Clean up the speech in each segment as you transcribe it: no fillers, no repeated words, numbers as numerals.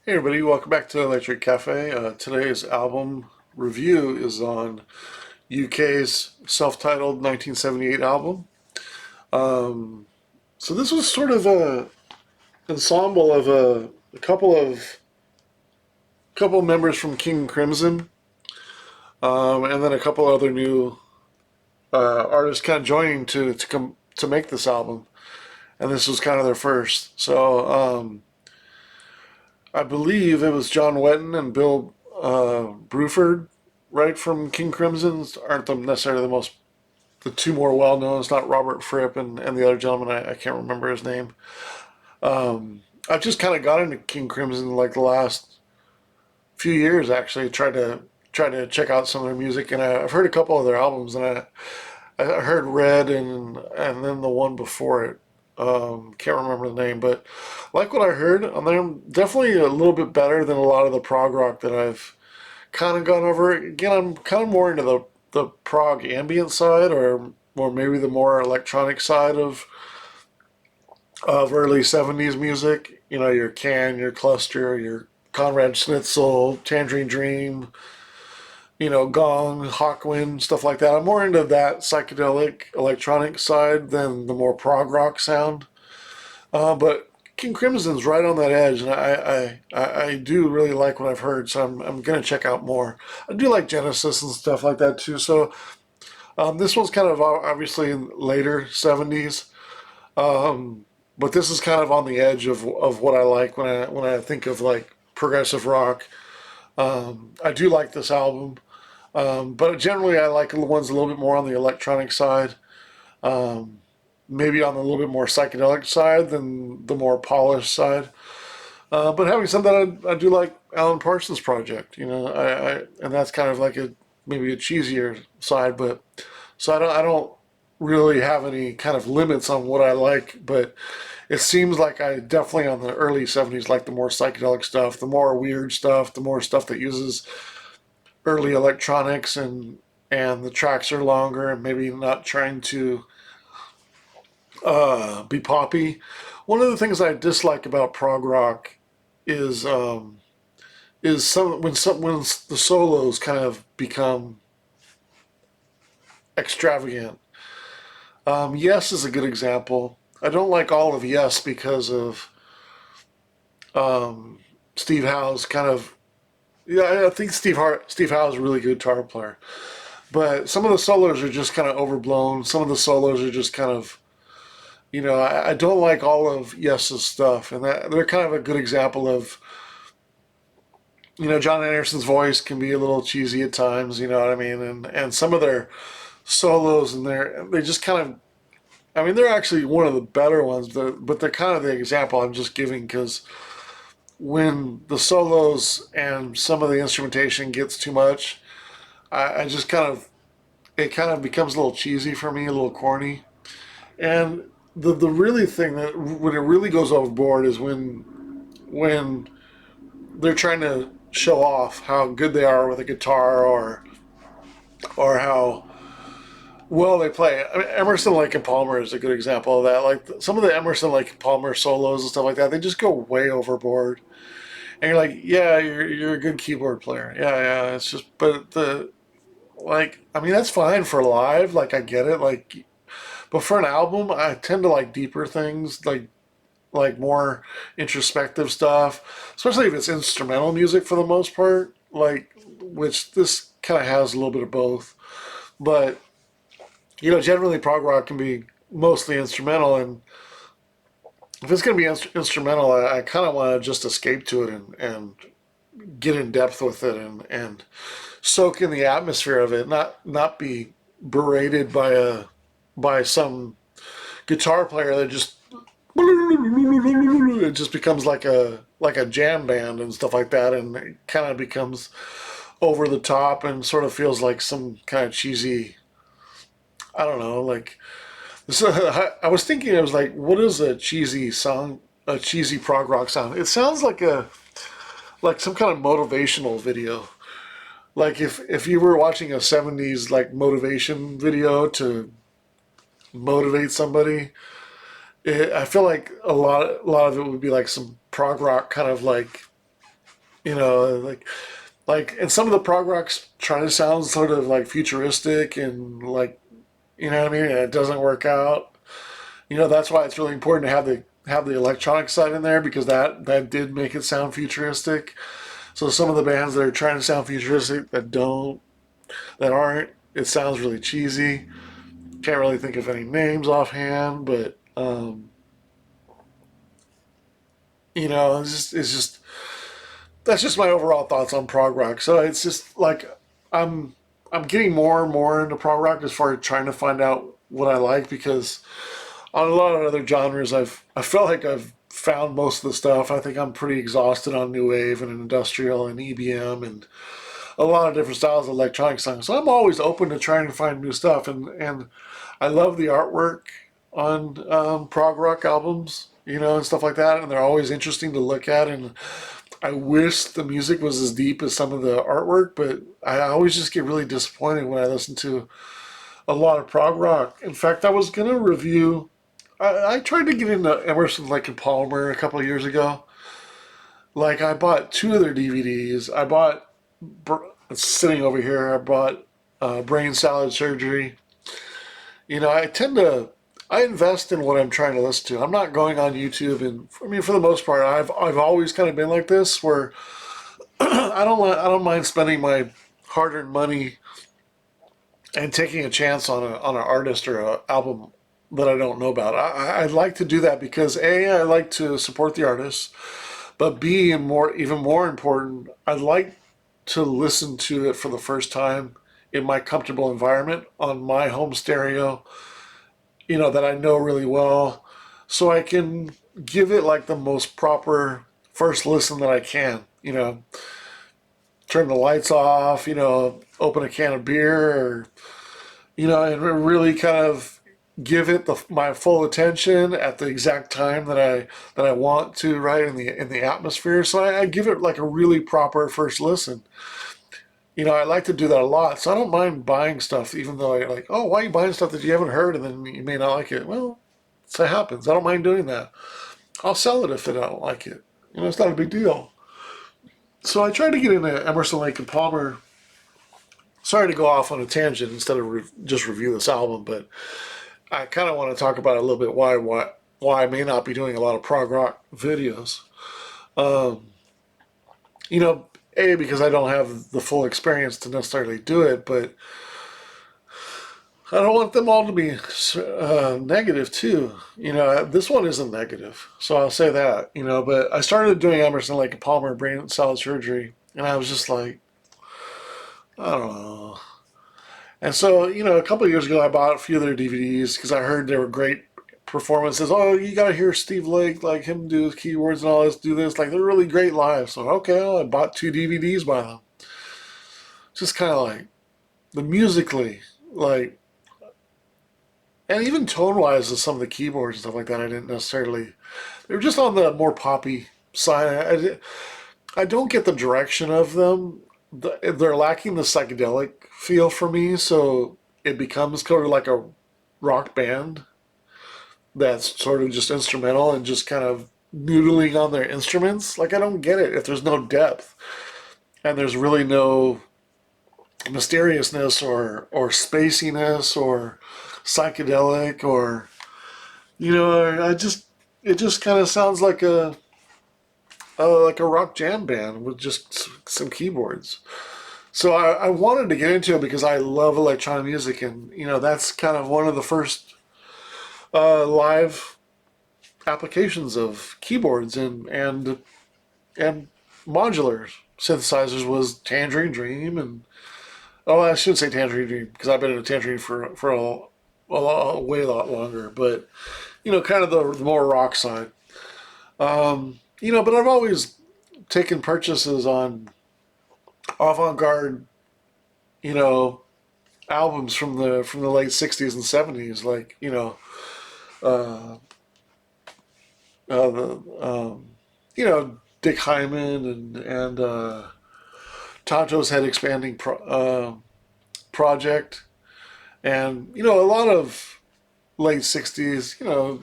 Hey everybody, welcome back to Electric Cafe. Today's album review is on UK's self-titled 1978 album. So this was sort of a ensemble of a couple of members from King Crimson, and then a couple other new artists kind of joining to come to make this album. And this was kind of their first. So I believe it was John Wetton and Bill Bruford, right, from King Crimson's, aren't them necessarily the two more well known. It's not Robert Fripp and the other gentleman, I can't remember his name. I've just kind of got into King Crimson like the last few years. Actually, tried to check out some of their music, and I've heard a couple of their albums, and I heard Red and then the one before it. Can't remember the name, but like what I heard on them, definitely a little bit better than a lot of the prog rock that I've kind of gone over. Again, I'm kind of more into the prog ambient side, or maybe the more electronic side of early '70s music. You know, your Can, your Cluster, your Conrad Schnitzel, Tangerine Dream, Gong, Hawkwind, stuff like that. I'm more into that psychedelic electronic side than the more prog rock sound. But King Crimson's right on that edge, and I do really like what I've heard, so I'm gonna check out more. I do like Genesis and stuff like that too. So this one's kind of obviously in later '70s, but this is kind of on the edge of what I like when I think of like progressive rock. I do like this album. But generally, I like the ones a little bit more on the electronic side, maybe on the little bit more psychedelic side than the more polished side. But having said that, I do like Alan Parsons' project. And that's kind of like maybe a cheesier side, but so I don't really have any kind of limits on what I like, but it seems like I definitely on the early '70s like the more psychedelic stuff, the more weird stuff, the more stuff that uses early electronics, and the tracks are longer and maybe not trying to be poppy. One of the things I dislike about prog rock is when the solos kind of become extravagant. Yes is a good example. I don't like all of Yes because of Steve Howe's kind of. Yeah, I think Steve Howe is a really good guitar player, but some of the solos are just kind of overblown. Some of the solos are just kind of, I don't like all of Yes's stuff, and they're kind of a good example of, John Anderson's voice can be a little cheesy at times. You know what I mean? And some of their solos and they just kind of, I mean, they're actually one of the better ones, but they're kind of the example I'm just giving because when the solos and some of the instrumentation gets too much, I just it kind of becomes a little cheesy for me, a little corny. And the really thing that when it really goes overboard is when they're trying to show off how good they are with a guitar, or how well they play. I mean, Emerson, Lake and Palmer is a good example of that. Like some of the Emerson, Lake and Palmer solos and stuff like that, they just go way overboard. And you're like, yeah, you're a good keyboard player. Yeah, yeah. It's just, but I mean, that's fine for live. Like, I get it. Like, but for an album, I tend to like deeper things, like more introspective stuff, especially if it's instrumental music for the most part. Like, which this kind of has a little bit of both. But generally prog rock can be mostly instrumental, and if it's going to be instrumental, I kind of want to just escape to it and get in depth with it and soak in the atmosphere of it, not be berated by some guitar player that just it just becomes like a jam band and stuff like that, and it kind of becomes over the top and sort of feels like some kind of cheesy. I don't know, like so I was thinking, I was like, what is a cheesy song, a cheesy prog rock song? It sounds like some kind of motivational video. Like if you were watching a '70s like motivation video to motivate somebody, I feel like a lot of it would be like some prog rock kind of like You know, and some of the prog rocks try to sound sort of like futuristic and like, you know what I mean, and it doesn't work out. You know, that's why it's really important to have the electronic side in there, because that did make it sound futuristic. So some of the bands that are trying to sound futuristic that aren't, it sounds really cheesy. Can't really think of any names offhand, but you know, it's just that's just my overall thoughts on prog rock. So it's just like I'm I'm getting more and more into prog rock as far as trying to find out what I like, because on a lot of other genres I felt like I've found most of the stuff. I think I'm pretty exhausted on new wave and industrial and EBM and a lot of different styles of electronic songs. So I'm always open to trying to find new stuff, and I love the artwork on prog rock albums, you know, and stuff like that, and they're always interesting to look at. And I wish the music was as deep as some of the artwork, but I always just get really disappointed when I listen to a lot of prog rock. In fact, I was gonna review. I tried to get into Emerson, Lake and Palmer a couple of years ago. Like I bought two of their DVDs. It's sitting over here. I bought Brain Salad Surgery. You know, I invest in what I'm trying to listen to. I'm not going on YouTube, and I mean, for the most part, I've always kind of been like this, where I don't mind spending my hard-earned money and taking a chance on an artist or an album that I don't know about. I'd like to do that because A, I like to support the artist, but B, and even more important, I'd like to listen to it for the first time in my comfortable environment on my home stereo, you know, that I know really well, so I can give it like the most proper first listen that I can. You know, turn the lights off, you know, open a can of beer, or, you know, and really kind of give it my full attention at the exact time that I want to, right, in the atmosphere. So I give it like a really proper first listen. You know, I like to do that a lot, so I don't mind buying stuff, even though I like, oh, why are you buying stuff that you haven't heard and then you may not like it? Well, so it happens. I don't mind doing that. I'll sell it if I don't like it. You know, it's not a big deal. So I tried to get into Emerson, Lake and Palmer. Sorry to go off on a tangent instead of just review this album, but I kind of want to talk about a little bit why I may not be doing a lot of prog rock videos. Um, you know, A, because I don't have the full experience to necessarily do it, but I don't want them all to be negative too. You know, this one isn't negative, so I'll say that. You know, but I started doing Emerson, Lake and Palmer brain salad surgery, and I was just like, I don't know. And so, you know, a couple of years ago, I bought a few of their DVDs because I heard they were great performances. Oh, you got to hear Steve Lake, like him do his keyboards and all this, do this. Like, they're really great live. So, okay, well, I bought two DVDs by them. Just kind of like, the musically, like, and even tone wise, of some of the keyboards and stuff like that, I didn't necessarily, they were just on the more poppy side. I don't get the direction of them. They're lacking the psychedelic feel for me, so it becomes kind of like a rock band that's sort of just instrumental and just kind of noodling on their instruments. Like, I don't get it if there's no depth and there's really no mysteriousness or spaciness or psychedelic, or, you know, it just kind of sounds like a rock jam band with just some keyboards. So I wanted to get into it because I love electronic music, and you know, that's kind of one of the first live applications of keyboards and modular synthesizers was Tangerine Dream. And oh, I shouldn't say Tangerine Dream because I've been in a Tangerine for a way a lot longer, but you know, kind of the more rock side. You know, but I've always taken purchases on avant-garde, you know, albums from the late '60s and '70s, like, you know, uh, the you know, Dick Hyman and Tonto's Head Expanding Project, and you know, a lot of late '60s, you know,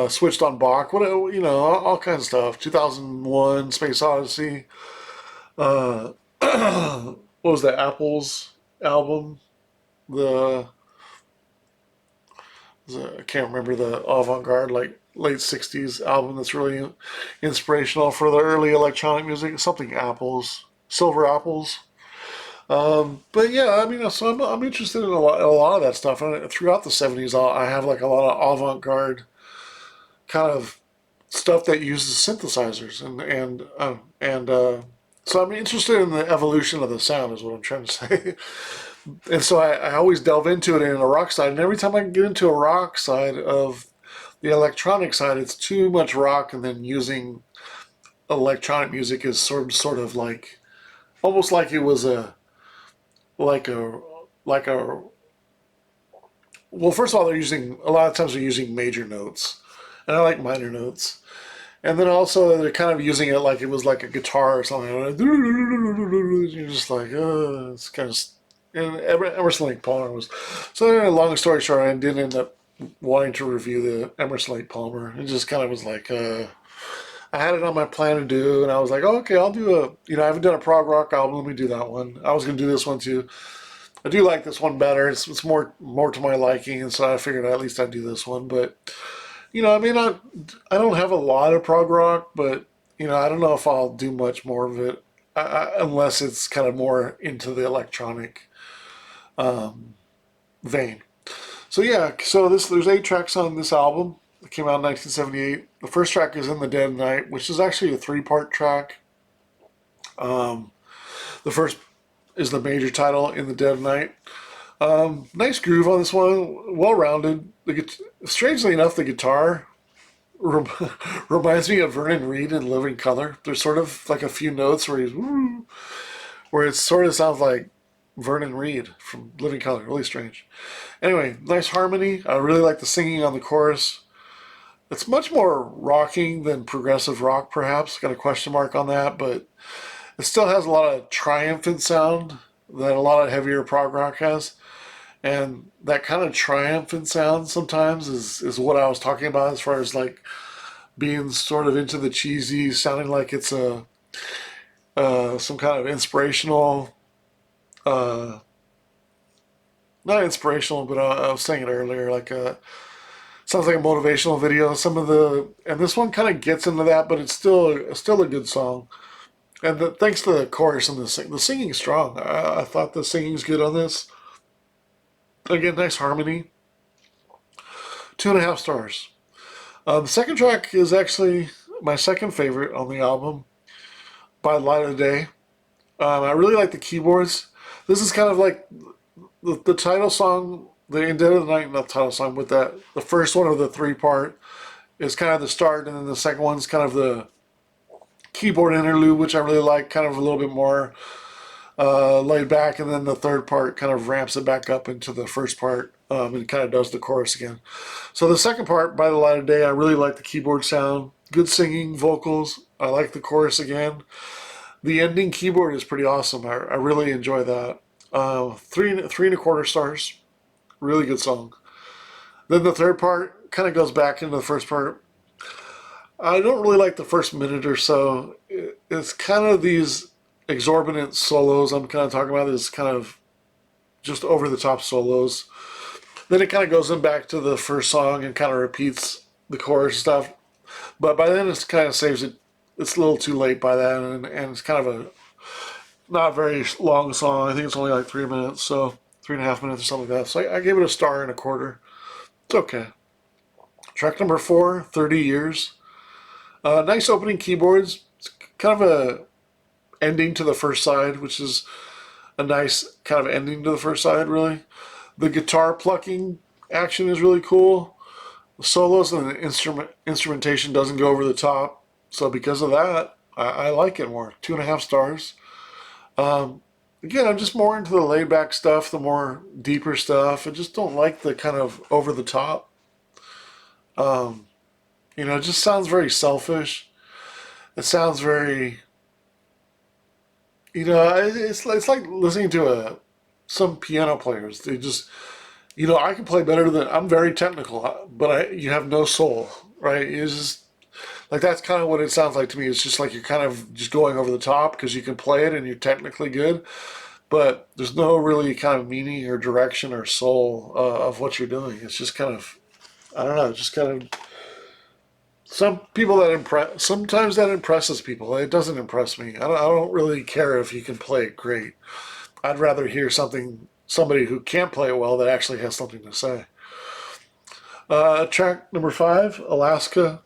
switched on Bach, what all kinds of stuff. 2001, Space Odyssey. Uh, what was that? Apple's album. The I can't remember the avant-garde like late '60s album that's really inspirational for the early electronic music. Something Apples, Silver Apples. But yeah, I mean, so I'm interested in a lot of that stuff. And throughout the '70s, I have like a lot of avant-garde kind of stuff that uses synthesizers and so I'm interested in the evolution of the sound is what I'm trying to say. And so I always delve into it in a rock side, and every time I get into a rock side of the electronic side, it's too much rock, and then using electronic music is sort of like almost like it was like a like a well, first of all, they're using a lot of times they're using major notes, and I like minor notes. And then also they're kind of using it like it was like a guitar or something. You're just like, it's kind of. And Emerson Lake Palmer was. So anyway, long story short, I did end up wanting to review the Emerson Lake Palmer. It just kind of was like, I had it on my plan to do, and I was like, oh, okay, I'll do I haven't done a prog rock album. Let me do that one. I was going to do this one too. I do like this one better. It's more to my liking, and so I figured at least I'd do this one. But I mean, I don't have a lot of prog rock, but I don't know if I'll do much more of it unless it's kind of more into the electronic vein. So yeah, there's 8 tracks on this album. It came out in 1978. The first track is "In the Dead of Night," which is actually a 3-part track. The first is the major title, "In the Dead of Night." Nice groove on this one, well rounded. Strangely enough, the guitar reminds me of Vernon Reid in Living Color. There's sort of like a few notes where it sort of sounds like Vernon Reid from Living Color. Really strange. Anyway, nice harmony. I really like the singing on the chorus. It's much more rocking than progressive rock, perhaps. Got a question mark on that, but it still has a lot of triumphant sound that a lot of heavier prog rock has. And that kind of triumphant sound sometimes is what I was talking about as far as like being sort of into the cheesy, sounding like it's some kind of inspirational, uh, not inspirational, but I was saying it earlier, like sounds like a motivational video. And this one kind of gets into that, but it's still a good song. And thanks to the chorus and the singing's strong. I thought the singing's good on this. Again, nice harmony. 2.5 stars. The second track is actually my second favorite on the album, By the Light of the Day. I really like the keyboards. This is kind of like the title song, the In Dead of the Night, not the title song, but the first one of the 3-part is kind of the start, and then the second one's kind of the keyboard interlude, which I really like, kind of a little bit more laid back, and then the third part kind of ramps it back up into the first part, and kind of does the chorus again. So the second part, By the Light of Day, I really like the keyboard sound. Good singing, vocals. I like the chorus again. The ending keyboard is pretty awesome. I really enjoy that. 3.25 stars. Really good song. Then the third part kind of goes back into the first part. I don't really like the first minute or so. It's kind of these exorbitant solos I'm kind of talking about. This kind of just over the top solos. Then it kind of goes in back to the first song and kind of repeats the chorus stuff. But by then it kind of saves it. It's a little too late by that, and it's kind of a not very long song. I think it's only like 3 minutes, so 3.5 minutes or something like that. So I gave it a star and a quarter. It's okay. Track number 4, 30 Years. Nice opening keyboards. It's kind of a ending to the first side, which is a nice kind of ending to the first side, really. The guitar plucking action is really cool. The solos and the instrumentation doesn't go over the top. So because of that, I like it more. 2.5 stars. Again, I'm just more into the laid back stuff, the more deeper stuff. I just don't like the kind of over the top. It just sounds very selfish. It sounds very, it's like listening to some piano players. You know, I can play better than I'm very technical, but you have no soul, right? It's just like that's kind of what it sounds like to me. It's just like you're kind of just going over the top because you can play it and you're technically good, but there's no really kind of meaning or direction or soul of what you're doing. It's just kind of I don't know, just kind of some people that impress. Sometimes that impresses people. It doesn't impress me. I don't really care if you can play it great. I'd rather hear somebody who can't play it well that actually has something to say. Track number 5, Alaska.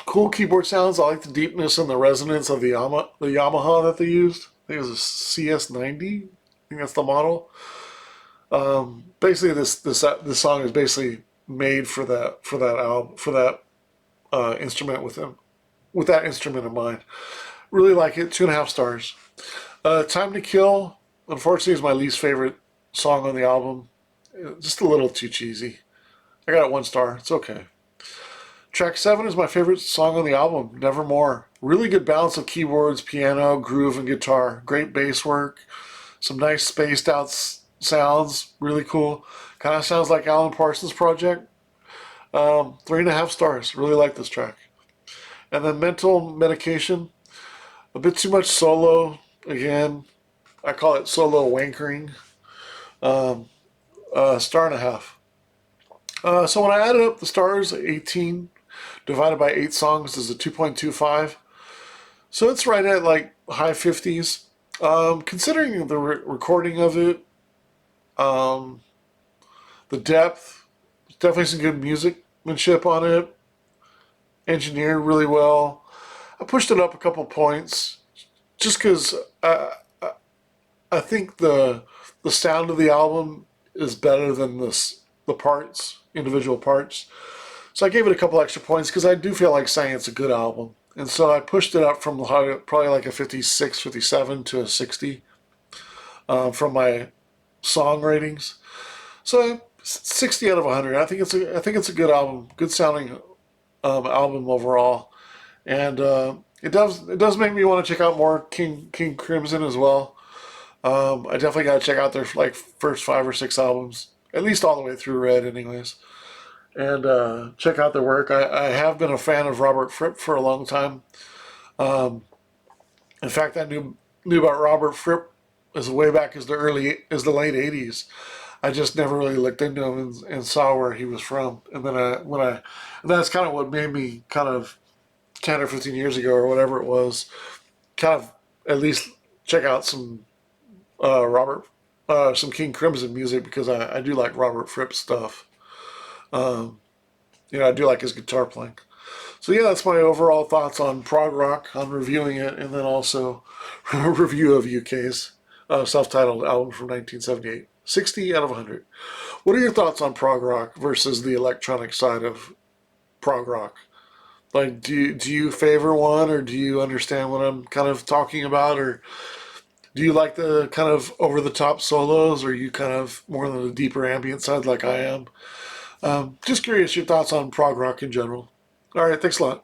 Cool keyboard sounds. I like the deepness and the resonance of the Yamaha that they used. I think it was a CS90. I think that's the model. Basically, this song is basically made for that album for that instrument with that instrument in mind. Really like it. 2.5 stars. Time to Kill. Unfortunately, is my least favorite song on the album. Just a little too cheesy. I got it 1 star. It's okay. Track 7 is my favorite song on the album, Nevermore. Really good balance of keyboards, piano, groove, and guitar. Great bass work. Some nice spaced out sounds. Really cool. Kind of sounds like Alan Parsons' project. 3.5 stars. Really like this track. And then Mental Medication. A bit too much solo. Again, I call it solo wankering. 1.5 stars. So when I added up the stars, 18 divided by 8 songs is a 2.25. So it's right at like high 50s. Considering the recording of it, the depth, definitely some good musicmanship on it. Engineered really well. I pushed it up a couple points just because I think the sound of the album is better than the parts, individual parts. So I gave it a couple extra points because I do feel like saying it's a good album. And so I pushed it up from probably like a 56, 57 to a 60 from my song ratings. So 60 out of 100. I think it's a good album, good sounding album overall, and it does make me want to check out more King Crimson as well. I definitely got to check out their like first 5 or 6 albums, at least all the way through Red, anyways, and check out their work. I have been a fan of Robert Fripp for a long time. In fact, I knew about Robert Fripp as way back as the late '80s. I just never really looked into him and saw where he was from. And then and that's kind of what made me kind of 10 or 15 years ago or whatever it was, kind of at least check out some some King Crimson music because I do like Robert Fripp stuff. Um, I do like his guitar playing. So yeah, that's my overall thoughts on prog rock, on reviewing it, and then also a review of UK's self-titled album from 1978. 60 out of 100. What are your thoughts on prog rock versus the electronic side of prog rock? Like, do you favor one, or do you understand what I'm kind of talking about, or do you like the kind of over the top solos, or are you kind of more on the deeper ambient side like I am? Just curious your thoughts on prog rock in general. All right, thanks a lot.